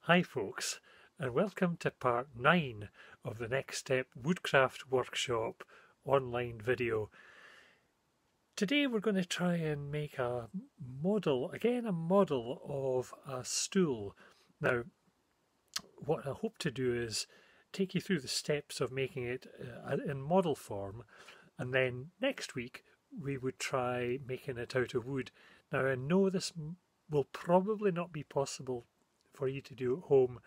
Hi folks, and welcome to part 9 of the Next Step Woodcraft Workshop online video. Today we're going to try and make a model of a stool. Now, what I hope to do is take you through the steps of making it in model form, and then next week we would try making it out of wood. Now I know this will probably not be possible for you to do at home,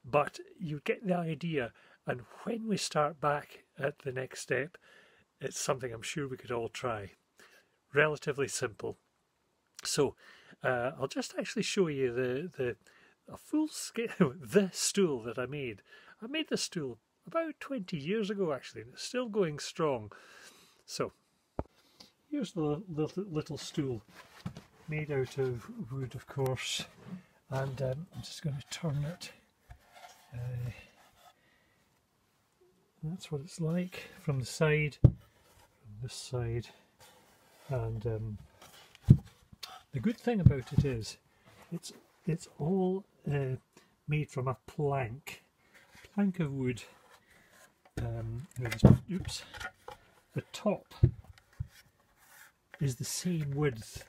but you get the idea, and when we start back at the next step, it's something I'm sure we could all try. Relatively simple. So I'll just actually show you a full scale the stool that I made. I made this stool about 20 years ago actually, and it's still going strong. So here's the little stool made out of wood, of course, and I'm just going to turn it. That's what it's like from the side, from this side, and the good thing about it is it's all made from a plank of wood. Oops, the top is the same width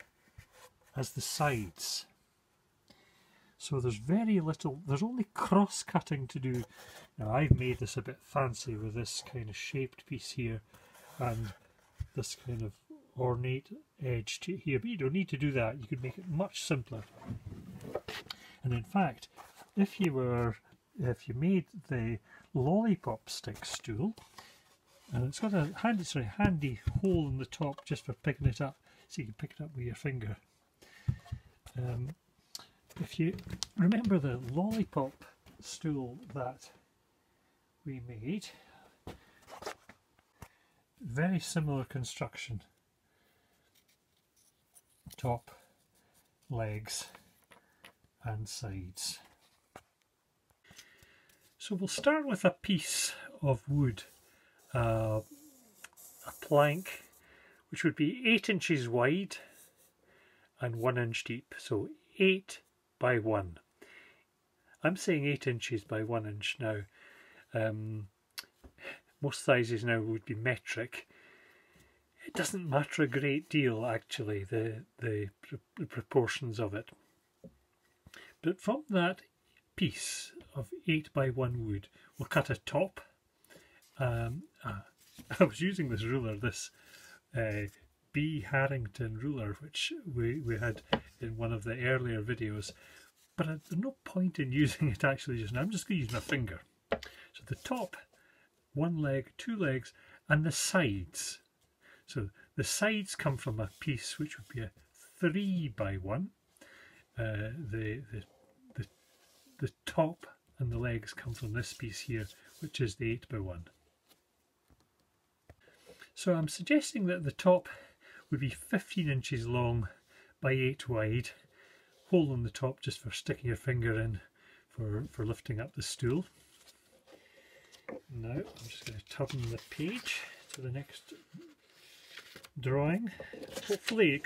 as the sides, so there's very little, there's only cross cutting to do. Now I've made this a bit fancy with this kind of shaped piece here and this kind of ornate edge to here, but you don't need to do that. You could make it much simpler. And in fact, if you made the lollipop stick stool, and it's got a handy hole in the top just for picking it up, so you can pick it up with your finger. If you remember the lollipop stool that we made, very similar construction. Top, legs and sides. So we'll start with a piece of wood, a plank which would be 8 inches wide and 1 inch deep, so 8 by 1. I'm saying 8 inches by 1 inch now. Most sizes now would be metric. It doesn't matter a great deal actually, the proportions of it. But from that piece of 8 by 1 wood, we'll cut a top. I was using this ruler, this B. Harrington ruler, which we had in one of the earlier videos, but there's no point in using it actually just now. I'm just going to use my finger. So the top, 1 leg, 2 legs, and the sides. So the sides come from a piece which would be a 3 by 1. The top and the legs come from this piece here, which is the 8 by 1. So I'm suggesting that the top would be 15 inches long by 8 wide. Hole on the top just for sticking your finger in for lifting up the stool. Now I'm just going to turn the page to the next drawing. Hopefully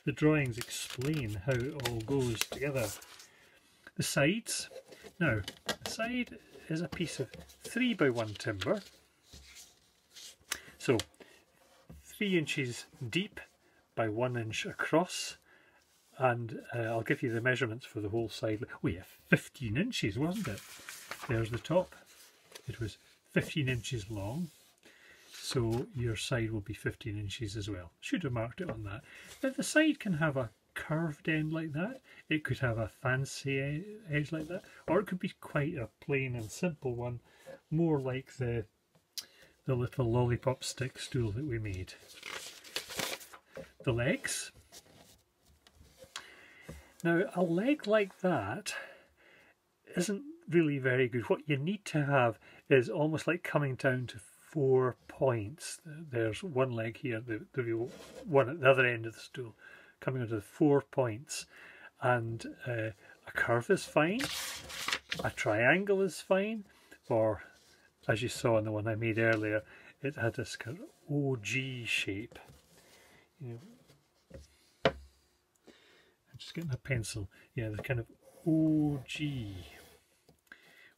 the drawings explain how it all goes together. The sides. Now the side is a piece of 3 by 1 timber. So 3 inches deep by 1 inch across, and I'll give you the measurements for the whole side. Oh yeah, 15 inches, wasn't it? There's the top. It was 15 inches long, so your side will be 15 inches as well. Should have marked it on that. Now the side can have a curved end like that, it could have a fancy edge like that, or it could be quite a plain and simple one, more like the little lollipop stick stool that we made. The legs. Now a leg like that isn't really very good. What you need to have is almost like coming down to 4 points. There's 1 leg here, there'll be 1 at the other end of the stool, coming onto the 4 points, and a curve is fine, a triangle is fine, or as you saw in the one I made earlier, it had this kind of OG shape. You know, I'm just getting a pencil. Yeah, the kind of OG.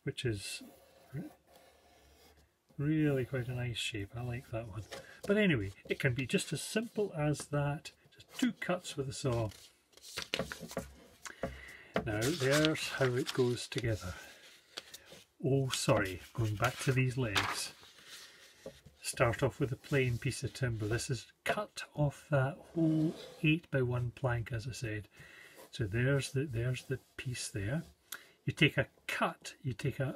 which is really quite a nice shape. I like that one. But anyway, it can be just as simple as that. Just 2 cuts with a saw. Now there's how it goes together. Oh sorry, going back to these legs. Start off with a plain piece of timber. This is cut off that whole 8x1 plank, as I said. So there's the piece there. You take a cut, you take a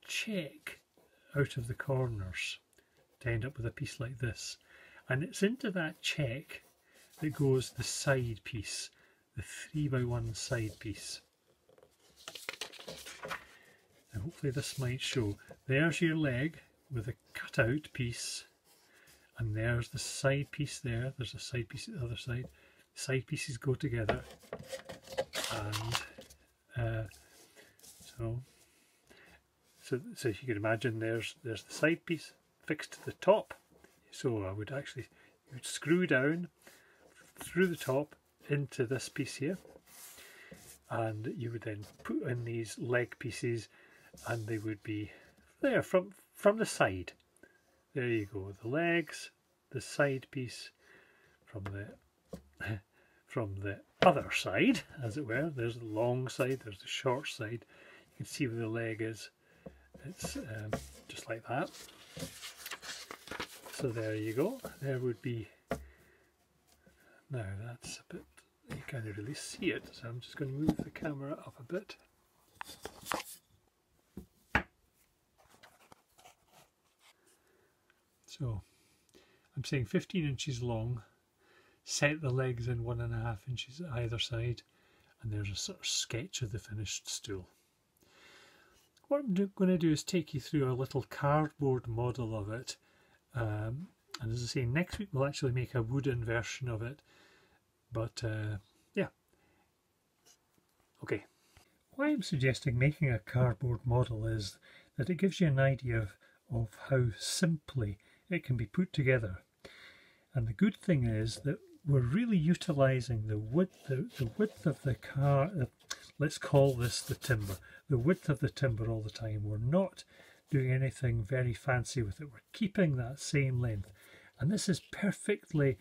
check out of the corners to end up with a piece like this. And it's into that check that goes the side piece, the 3x1 side piece. And hopefully this might show. There's your leg with a cut out piece, and there's the side piece there. There's a side piece at the other side. The side pieces go together, and so if you can imagine, there's the side piece fixed to the top. So I would actually, you would screw down through the top into this piece here, and you would then put in these leg pieces, and they would be there from the side. There you go, the legs, the side piece from the other side, as it were. There's the long side, there's the short side. You can see where the leg is. It's just like that. So there you go. There would be. Now that's a bit, you can't really see it, so I'm just going to move the camera up a bit. So I'm saying 15 inches long, set the legs in 1.5 inches at either side, and there's a sort of sketch of the finished stool. What I'm going to do is take you through a little cardboard model of it, and as I say, next week we'll actually make a wooden version of it, but yeah, okay. Why I'm suggesting making a cardboard model is that it gives you an idea of how simply it can be put together. And the good thing is that we're really utilising the width of the car, let's call this the timber, the width of the timber all the time. We're not doing anything very fancy with it. We're keeping that same length. And this is perfectly,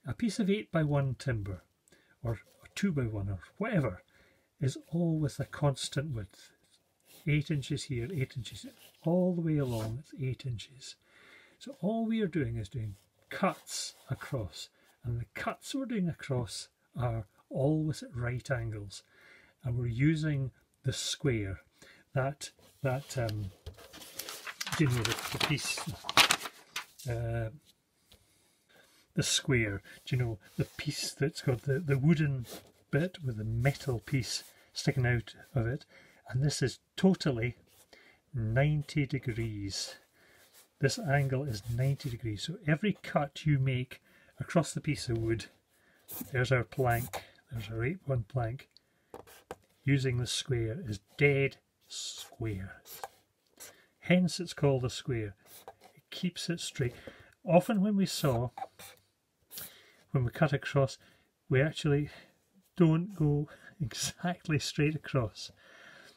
a piece of 8x1 timber, or 2x1 or whatever, is all with a constant width. 8 inches here, 8 inches, all the way along it's 8 inches. So all we are doing is doing cuts across, and the cuts we're doing across are always at right angles, and we're using the square, that you know, the piece, the square, do you know, the piece that's got the wooden bit with the metal piece sticking out of it, and this is totally 90 degrees. This angle is 90 degrees, so every cut you make across the piece of wood, there's our plank, there's our 8x1 plank, using the square is dead square. Hence it's called a square. It keeps it straight. Often when we cut across, we actually don't go exactly straight across.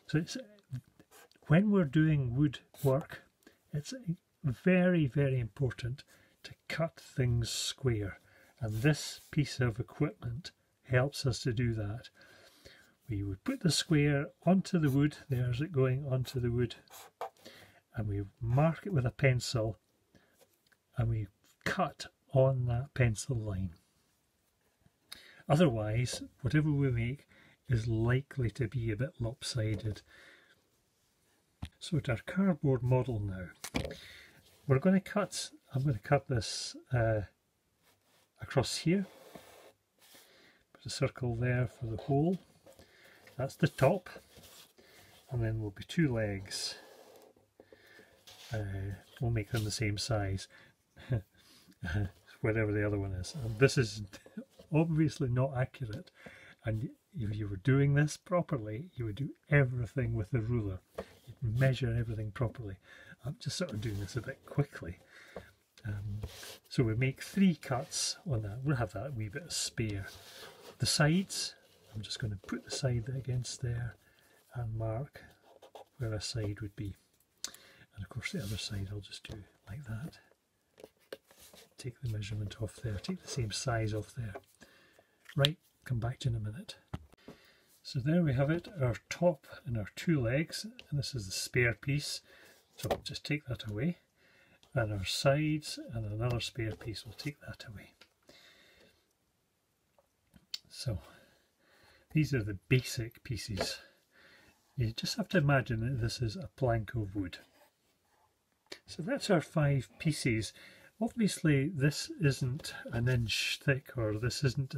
So it's, when we're doing wood work, it's very, very important to cut things square, and this piece of equipment helps us to do that. We would put the square onto the wood, there's it going onto the wood, and we mark it with a pencil, and we cut on that pencil line. Otherwise, whatever we make is likely to be a bit lopsided. So it's our cardboard model now. We're going to cut, I'm going to cut this across here. Put a circle there for the hole. That's the top. And then will be 2 legs. We'll make them the same size. Whatever the other one is. And this is obviously not accurate. And if you were doing this properly, you would do everything with a ruler. You'd measure everything properly. I'm just sort of doing this a bit quickly. So we make 3 cuts on that. We'll have that wee bit of spare. The sides, I'm just going to put the side against there and mark where a side would be. And of course the other side I'll just do like that. Take the measurement off there, take the same size off there. Right, come back to you in a minute. So there we have it, our top and our two legs, and this is the spare piece, so I'll just take that away. And our sides and another spare piece, we'll take that away. So these are the basic pieces. You just have to imagine that this is a plank of wood. So that's our 5 pieces. Obviously this isn't an inch thick, or this isn't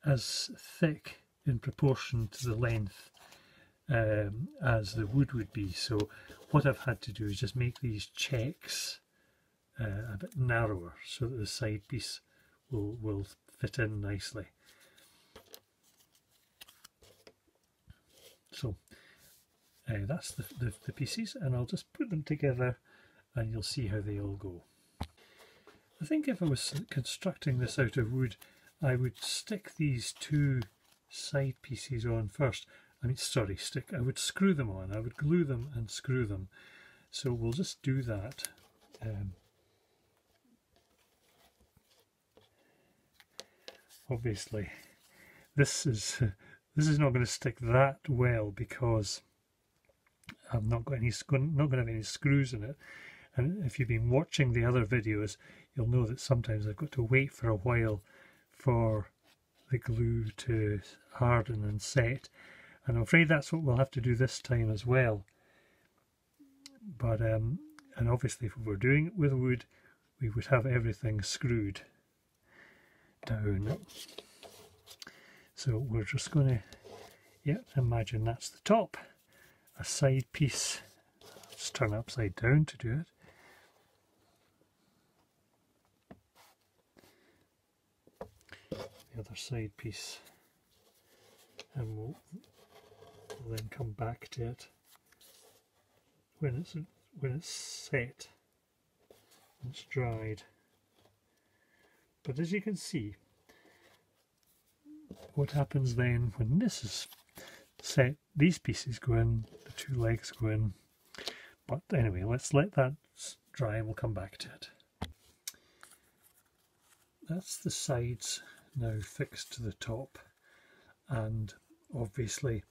as thick in proportion to the length as the wood would be. So what I've had to do is just make these checks a bit narrower so that the side piece will fit in nicely. So that's the pieces, and I'll just put them together and you'll see how they all go. I think if I was constructing this out of wood, I would stick these 2 side pieces on first. I would screw them on. I would glue them and screw them. So we'll just do that. Obviously, this is not going to stick that well because I've not going to have any screws in it. And if you've been watching the other videos, you'll know that sometimes I've got to wait for a while for the glue to harden and set. And I'm afraid that's what we'll have to do this time as well. But and obviously if we were doing it with wood, we would have everything screwed down. So we're just going to, imagine that's the top, a side piece. Let's turn it upside down to do it. The other side piece, and we'll then come back to it when it's set and it's dried. But as you can see, what happens then when this is set, these pieces go in, the 2 legs go in. But anyway, let's let that dry and we'll come back to it. That's the sides now fixed to the top, and obviously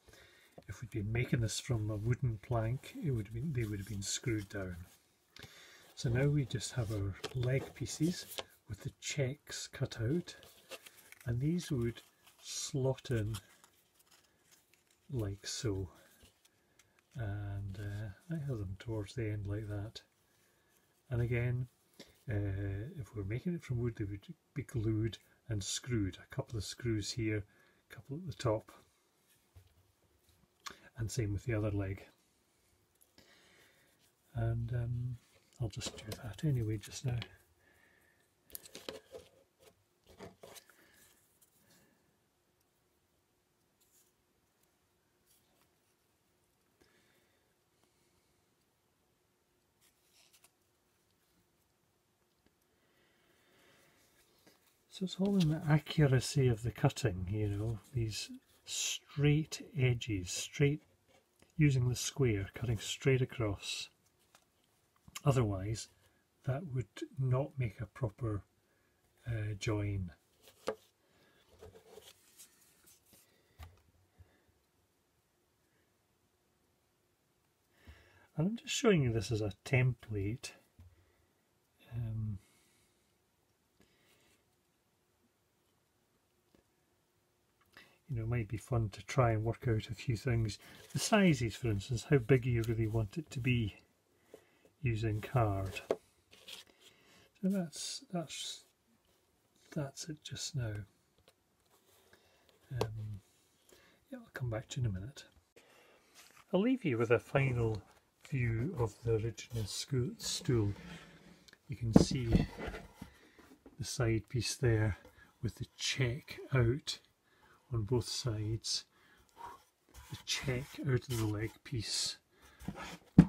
if we'd been making this from a wooden plank, they would have been screwed down. So now we just have our leg pieces with the checks cut out, and these would slot in like so, and I have them towards the end like that. And again, if we're making it from wood, they would be glued and screwed. A couple of screws here, a couple at the top, and same with the other leg. And I'll just do that anyway just now. So it's all in the accuracy of the cutting, you know, these straight edges, straight, using the square, cutting straight across. Otherwise, that would not make a proper join. And I'm just showing you this as a template. You know, it might be fun to try and work out a few things. The sizes, for instance, how big you really want it to be using card. So that's it just now. Yeah, I'll come back to you in a minute. I'll leave you with a final view of the original stool. You can see the side piece there with the check out on both sides, the check out of the leg piece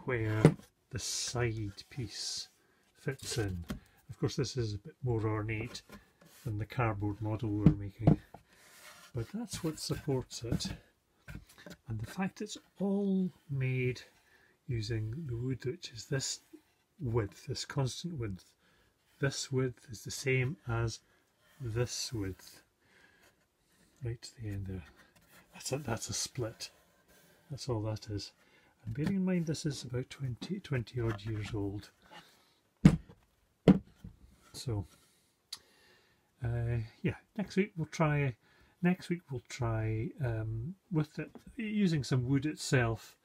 where the side piece fits in. Of course this is a bit more ornate than the cardboard model we're making, but that's what supports it. And the fact it's all made using the wood, which is this width, this constant width. This width is the same as this width, right to the end there. That's a split. That's all that is. And bearing in mind this is about 20 odd years old. So yeah, next week we'll try with it using some wood itself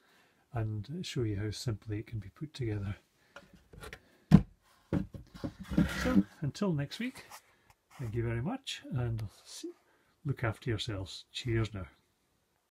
and show you how simply it can be put together. So until next week, thank you very much, and look after yourselves. Cheers now.